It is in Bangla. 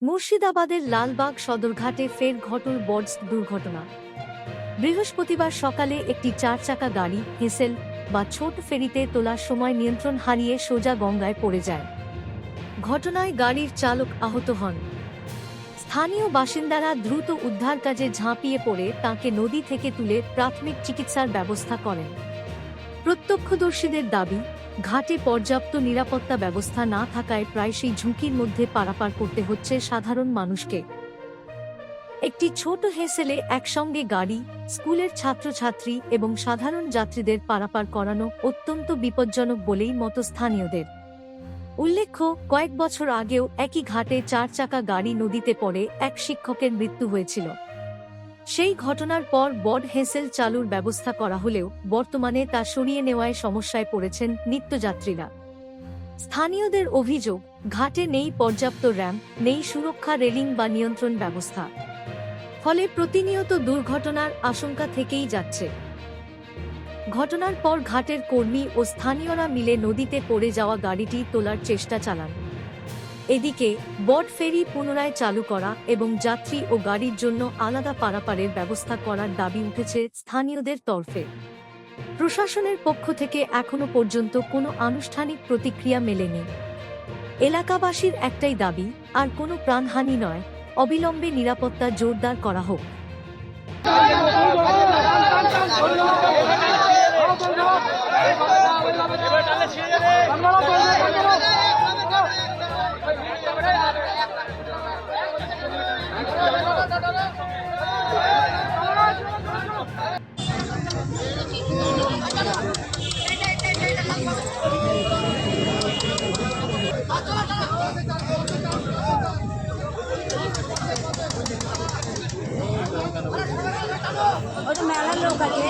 মুর্শিদাবাদের লালবাগ সদরঘাটে ফের ঘটল বড় দুর্ঘটনা। বৃহস্পতিবার সকালে একটি চারচাকা গাড়ি হেসেল বা ছোট ফেরিতে তোলার সময় নিয়ন্ত্রণ হারিয়ে সোজা গঙ্গায় পড়ে যায়। ঘটনায় গাড়ির চালক আহত হন। স্থানীয় বাসিন্দারা দ্রুত উদ্ধার কাজে ঝাঁপিয়ে পড়ে তাঁকে নদী থেকে তুলে প্রাথমিক চিকিৎসার ব্যবস্থা করেন। প্রত্যক্ষদর্শীদের দাবি, ঘাটে পর্যাপ্ত নিরাপত্তা ব্যবস্থা না থাকায় প্রায়শই ঝুঁকির মধ্যে পারাপার করতে হচ্ছে সাধারণ মানুষকে। একটি ছোট হেসেলে একসঙ্গে গাড়ি, স্কুলের ছাত্রছাত্রী এবং সাধারণ যাত্রীদের পারাপার করানো অত্যন্ত বিপজ্জনক বলেই মত স্থানীয়দের। উল্লেখ্য, কয়েক বছর আগেও একই ঘাটে চারচাকা গাড়ি নদীতে পড়ে এক শিক্ষকের মৃত্যু হয়েছিল। সেই ঘটনার পর বড় হেসেল চালুর ব্যবস্থা করা হলেও বর্তমানে তা সরিয়ে নেওয়ায় সমস্যায় পড়েছেন নিত্যযাত্রীরা। স্থানীয়দের অভিযোগ, ঘাটে নেই পর্যাপ্ত র্যাম্প, নেই সুরক্ষা রেলিং বা নিয়ন্ত্রণ ব্যবস্থা। ফলে প্রতিনিয়ত দুর্ঘটনার আশঙ্কা থেকেই যাচ্ছে। ঘটনার পর ঘাটের কর্মী ও স্থানীয়রা মিলে নদীতে পড়ে যাওয়া গাড়িটি তোলার চেষ্টা চালান। এদিকে বট ফেরি পুনরায় চালু করা এবং যাত্রী ও গাড়ির জন্য আলাদা পারাপারের ব্যবস্থা করার দাবি উঠেছে স্থানীয়দের তরফে। প্রশাসনের পক্ষ থেকে এখনো পর্যন্ত কোনো আনুষ্ঠানিক প্রতিক্রিয়া মেলেনি। এলাকাবাসীর একটাই দাবি, আর কোনো প্রাণহানি নয়, অবিলম্বে নিরাপত্তা জোরদার করা হোক। ওটা মেলার লোক আছে।